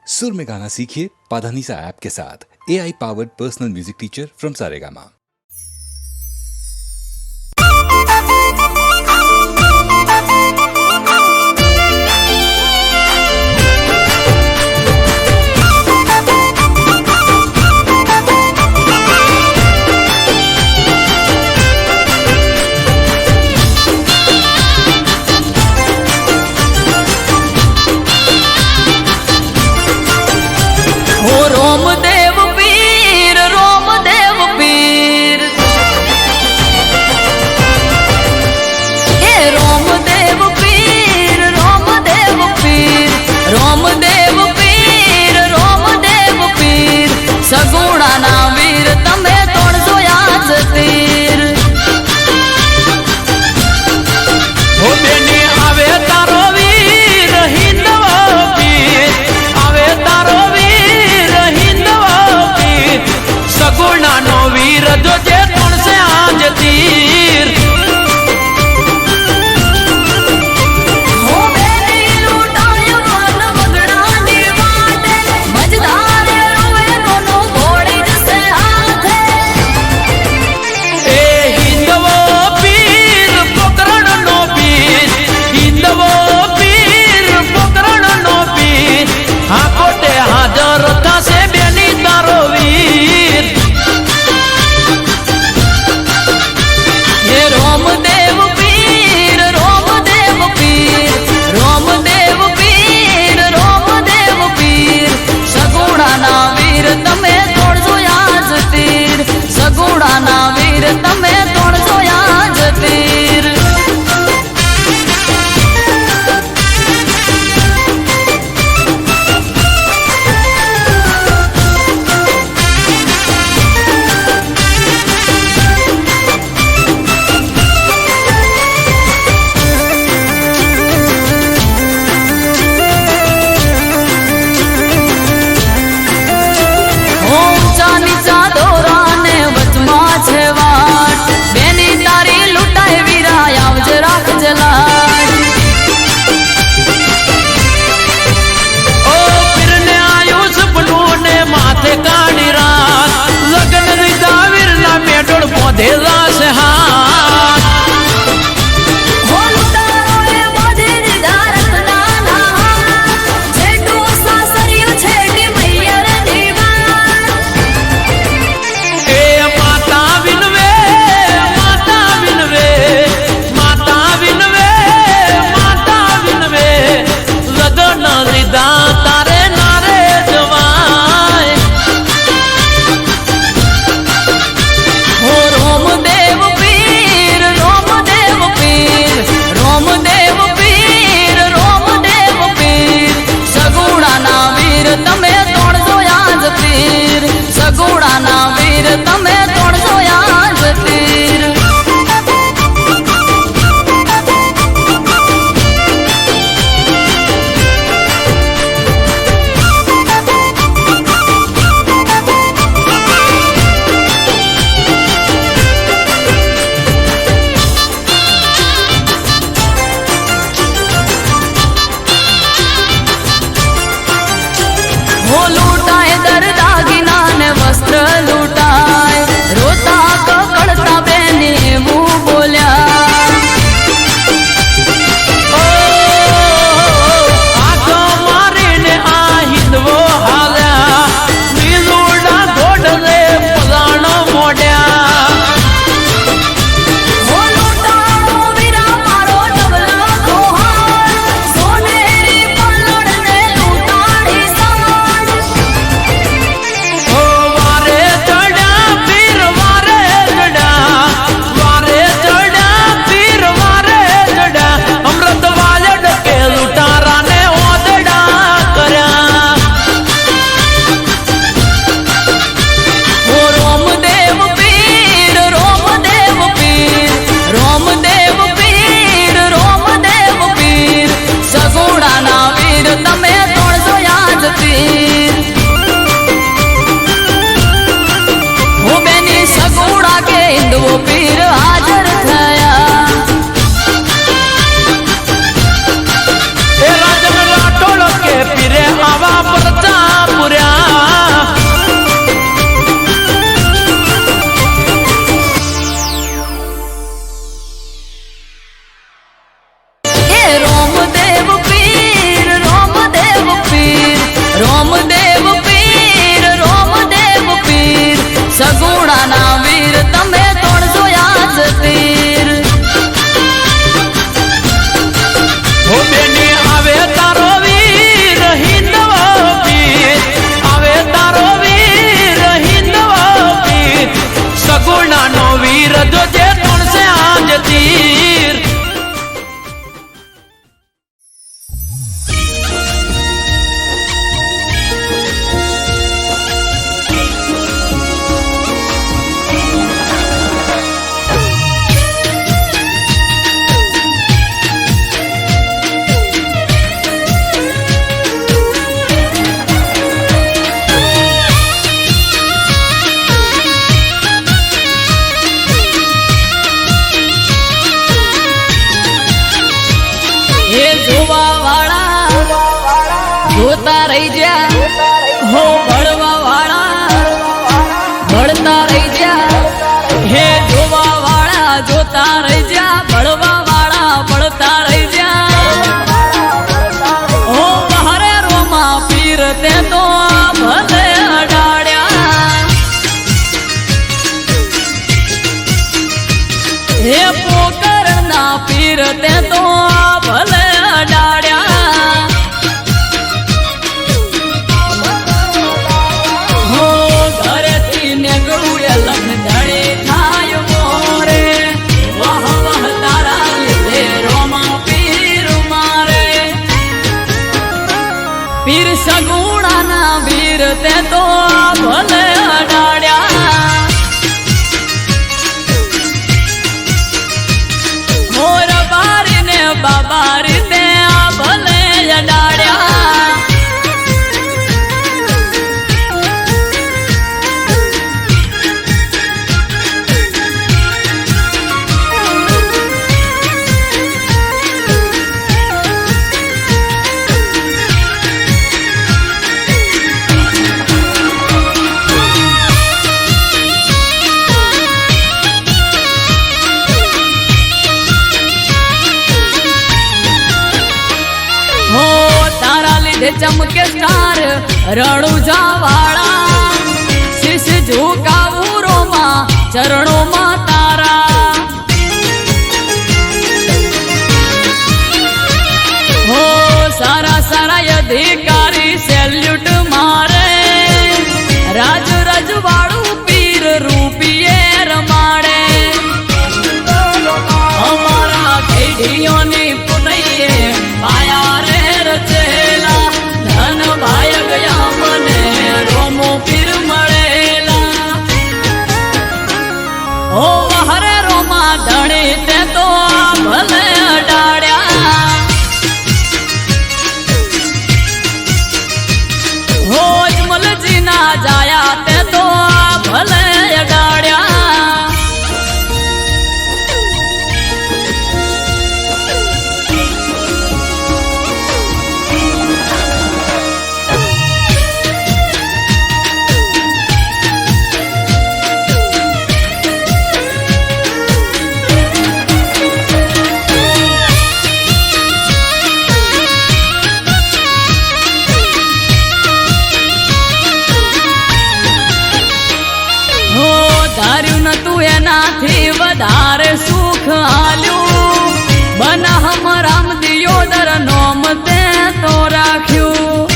सुर में गाना सीखिए पाधानीसा ऐप के साथ। AI powered personal music teacher from Saregama. रोमदेव पीर हे रोमदेव पीर सगुणा ना वीर तमे तोड़जो याद तीर हो बेनी आवे तारो वीर हिंदवा पीर आवे तारो वीर हिंदवा पीर सगुणा नो वीर जो जे तोड़ से आज तीर हो बेनी लूटायो मन मगड़ानी वाटे मजदार रोवे दोनों घोड़ी जैसे हाथे ए हिंदवा पीर पकड़न नो पीर हिंदवा पीर पकड़न नो पीर हाँ कोटे हाजर था से बेनी तारो वीर हे रोमदेव पीर सगुणा ना वीर तमे तोड़जो याद तीर सगुणा ना वीर तमे तोड़जो याद तीर ऊंचा नीचा दोरा ने वचमा छे वाट बेनी तारी लुटाए वीरा आवज राख जलाट ओ फिरने आयो सपनों ने माथे काढ़ी रात लगन रीता वीरना मेडोड़ पौधे रास हाथ हो लुटारो ए बोधे निधारत नाना छेटू सासरियो छेटी मैयर दीवार ए माता विनवे माता विनवे माता विनवे माता विनवे लगन रीता तारे नारे जवाय हो रोमदेव पीर सगुणा ना वीर तमे तोड़जो याद तीर सगुणा ना वीर तमे तोड़जो याद तीर हो लूटाए दर दागिना ने वस्त्र लूटाए रोता ककड़ता बेनी मुंह बोल्या ओ आगो मारीने आ हिंदवो हाल्या नीलूड़ा घोड़ले पलाण मोड्या हो लूटाओ वीरा मारो डबला कोहार सोनेरी पल्लड़ ने लूटाड़ी साड़ ओ वारे चढ़ा જોતા રહી જા હો ભળવા વાળા ભળતા રહી જા હે જોવા વાળા જોતા રહી જા ભળવા વાળા ભળતા રહી જા હો બહારે રોમા પીર તે તો ભલે અડાડ્યા હે પોકર ના પીર તે તો ભલે અડાડ્યા હો ઘરેથી નીકળું એ લખધણી થાય મોરે વાહ વાહ તારા લીધે રોમા પીર મારે પીર સગુણાના વીર તે તો ભલે અડાડ્યા મોર બારી ને બાબારી તે ભલે અડાડ્યા હો તારા લીધે ચમકે સ્ટાર રણુજા વાળા શીશ ઝુકાવું રોમા ચરણોમાં તારા હો સારા સારા અધિકારી સેલ્યુટ મારે રાજ રજવાડું પીર રૂપિયે રમાડે અમારા પેઢીઓની પુનૈયે પાયા રે રચેલા ધન ભાય ગયા મને રોમો પીર મળેલા ઓ હરે રોમા ધણી તે તો ભલે અડાડ્યા હો જમલજી ના જાયા તે તો ભલે અડાડ્યા હો ધાર્યું નતું એનાથી વધારે સુખ આલ્યું બનાહમ રામ દિયોદર નોમ તે તો રાખ્યું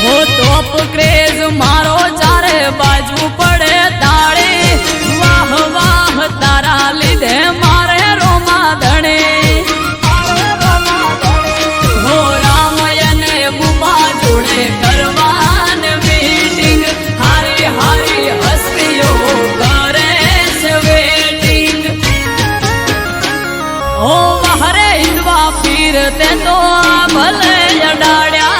હો ટોપ ક્રેઝ મારો ચારે બાજુ પડે તાળે વાહ વાહ તારા લીધે મારે રોમા ધણે હો રામયને બુમા જોડે કરવાન મીટિંગ હારી હારી હસ્તીઓ કરે છે વેટિંગ ઓ હરે હિંદવા પીર તે તો ભલે અડાડ્યા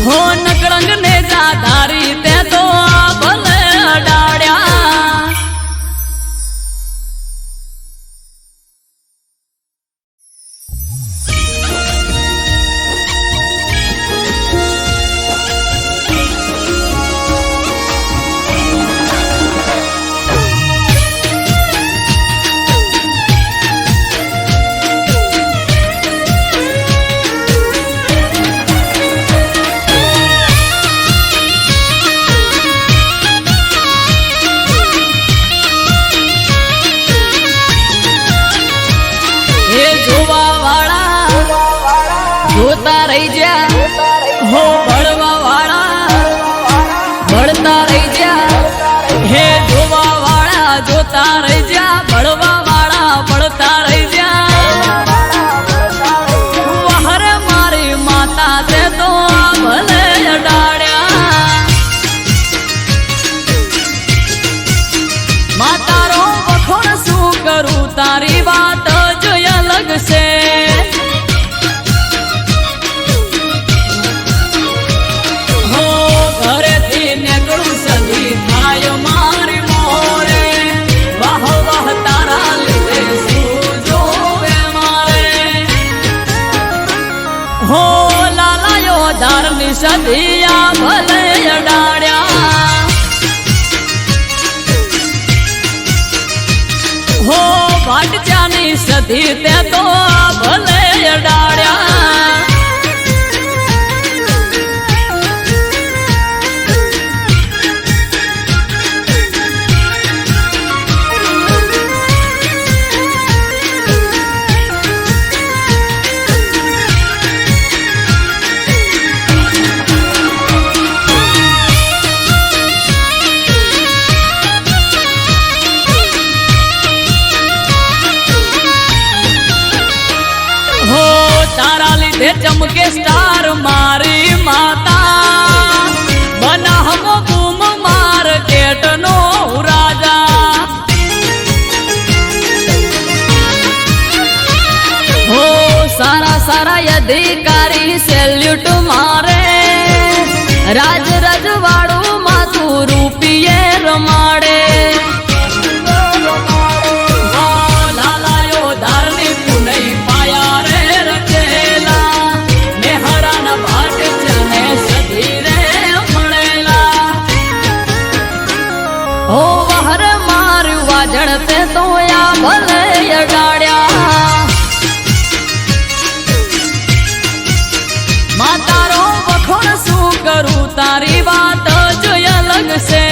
હો નકળંગ ને જાધારી તે તો ભલે અડાડ્યા હે જોવા વાળા જોતા રહી જા હો ભળવા વાળા ભળતા રહી જા હે જોવા વાળા જોતા રહી જા ભળવા વાળા ભળતા રહી જા વહરે મારી માતા તે તો ભલે અડાડ્યા માતારો વખોણ શું કરું તારી વાત જ અલગ છે હો ઘરેથી નીકળું સદી થાય મારી મોરે વાહ વાહ તારા વાટચાની સધી તે તો ભલે અડાડ્યા चमके स्टार मारी माता बना हम बूम मार्केट नो राजा हो सारा सारा अधिकारी सेल्यूट मारे राज रजवाड़ू माथू रूपिये रमाड़े जड़ते तो या भले अडाड्या मातारो वखोण शू करूं तारी बात जो अलग से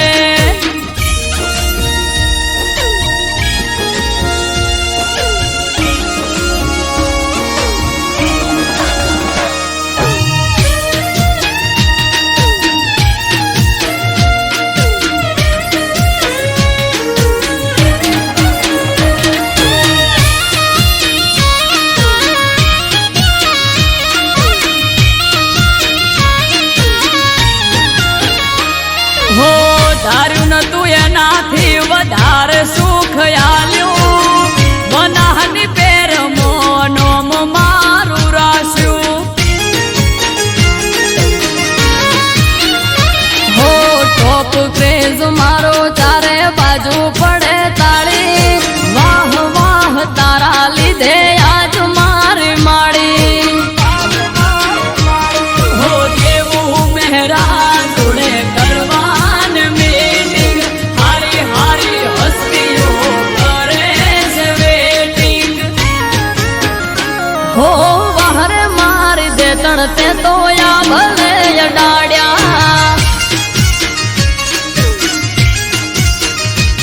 धार्યું નતું એનાથી વધારે સુખ આલ્યું મનાહની પેર મોનોમ મારું રાસ્યું હો ટોપ ક્રેઝ મારો ચારે બાજુ પડે તાળી વાહ વાહ તારા લીધે આજ મારી માડી હો દેવું મહેરા જોડે કરવા हो वहर मार दे तड़ते तो या भले अडाड्या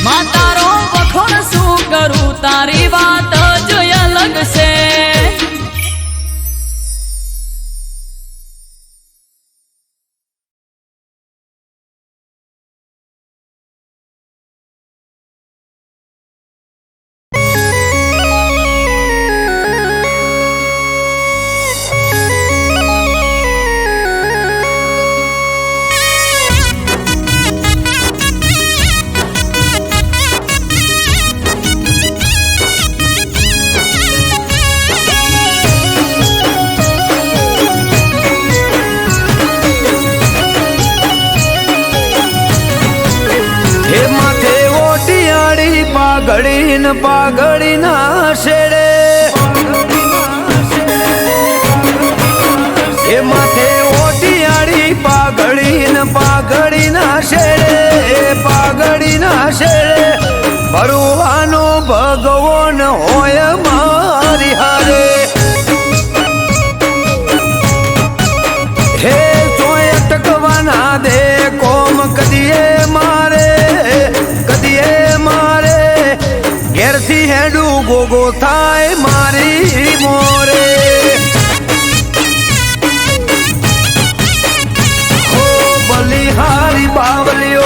मातारो वखोण शू करूं तारी बात जो अलग से પાઘડીન પાઘડીના શેડે એ માથે ઓટિયાળી પાઘડીન પાઘડીના શેડે પાઘડીના શેડે ભરવાનો ભગવાન હોય મારી હારે હે ચોય અટકવાના દે કોમ કદીએ મારે કદીએ મારે ઘેરથી હેડું ગોગો થાય મારી મોરે હો બલિહારી બાવલીઓ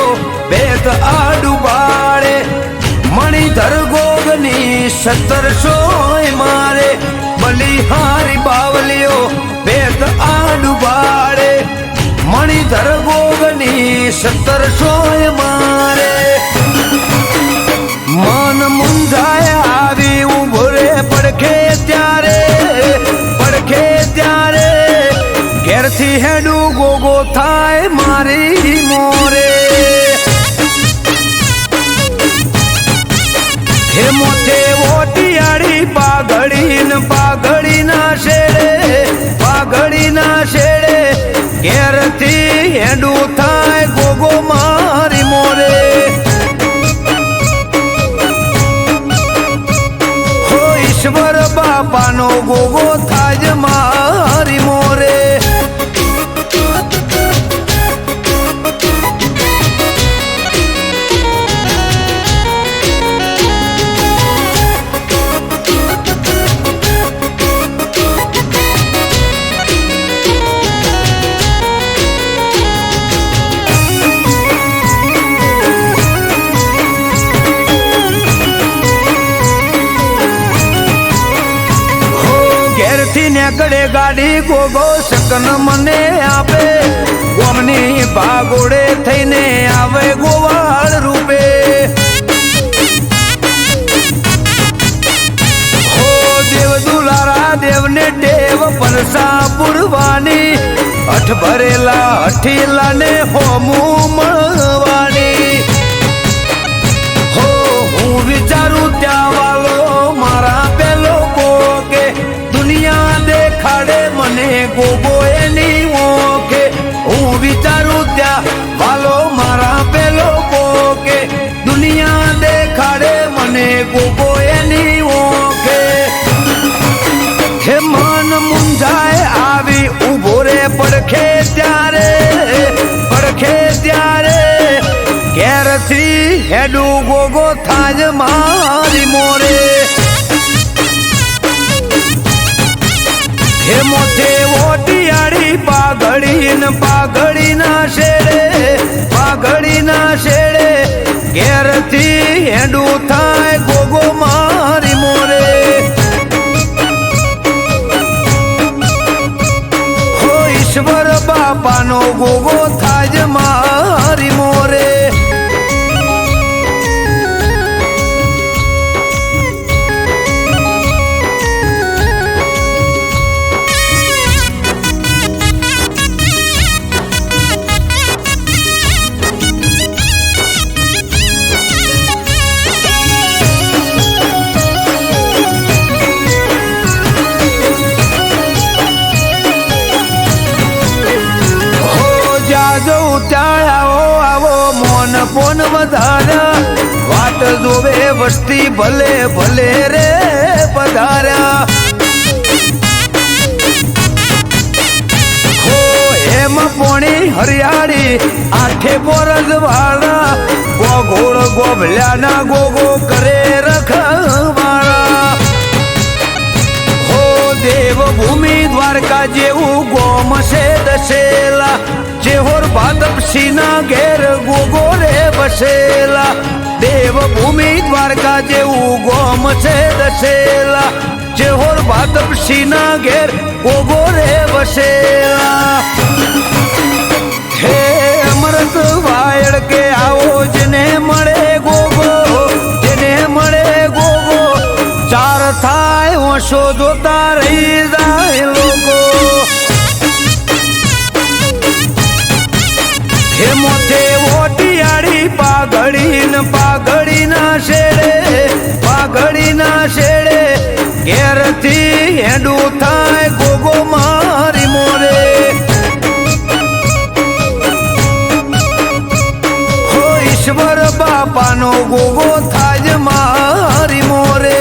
બેત આડું બાળે મણિધર ગોગની 1700 મારે બલિહારી બાવલીઓ બેત આડું બાળે મણિધર ગોગની 1700 મારે मन मुंझाया આવી ઉભો રે પડખે ત્યારે ઘેરથી હેડું ગોગો થાય મારી મોરે હે મોથે ઓટિયાળી પાઘડીના શેડે ઘેરથી હેડું થાય ગોગો મારી મોરે ઈશ્વર બાપાનો ગોગો થાજ મારી મોરે. ઘેરથી નીકળે ગાડી ગોગો શકન મને આપે. ગોમની ભાગોળે થઈને આવે ગોવાળ રૂપે. હો દેવ દુલારા દેવને ટેવ પરસા પુરવાની. અઠ ભરેલા અઠીલા ને હોમું મળવાની. હો હું વિચારું ત્યાં વાલો મારા પેલો ગોગે. દુનિયા દેખાડે મને ગોગો એની ઓકે. હું વિચારું ત્યાં વાલો મારા પેલો ગોગે. દુનિયા દેખાડે મને ગોગો એની ઓકે. હે મન મુંજાય આવી ઉભો રે પડખે ત્યારે. પડખે ત્યારે ઘેરથી હેડું ગોગો થાજ મારી મોરે. હે મોથે ઓટિયાળી પાઘડી ને પાઘડી ના શેડે. પાઘડી ના શેડે ઘેરથી હેડું થાય ગોગો મારી મોરે. હો ઈશ્વર બાપાનો ગોગો થાજ મારી મોરે. ફોન વધાર્યા વાત જોવે વસ્તી ભલે ભલે રે પધાર્યા. હો એમ પોણી હરિયાળી આઠે બોરજ વાળા. ગોગોળ ગોભલ્યા ના ગોગો કરે રખવાળા. હો દેવભૂમિ દ્વારકા જેવું ગોમ છે દશેલા. જેહોર ભાદપસી ના ઘેર ગોગો રે બસેલા. દેવભૂમિ દ્વારકા જેવું ગોમ છે દશેલા. જેહોર ભાદપસી ના ઘેર ગોગો રે બસેલા. હે અમૃત વાયડ કે આવો જેને મળે ગોગો. જેને મળે ગોગો ચાર થાય ઓછો જોતા રહી જાય લોકો. હે મોથે ઓટિયાળી પાઘડી ને પાઘડી ના શેડે. પાઘડી ના શેડે ઘેરથી હેડું થાય ગોગો મારી મોરે. હો ઈશ્વર બાપાનો ગોગો થાજ મારી મોરે.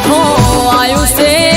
हो आयु से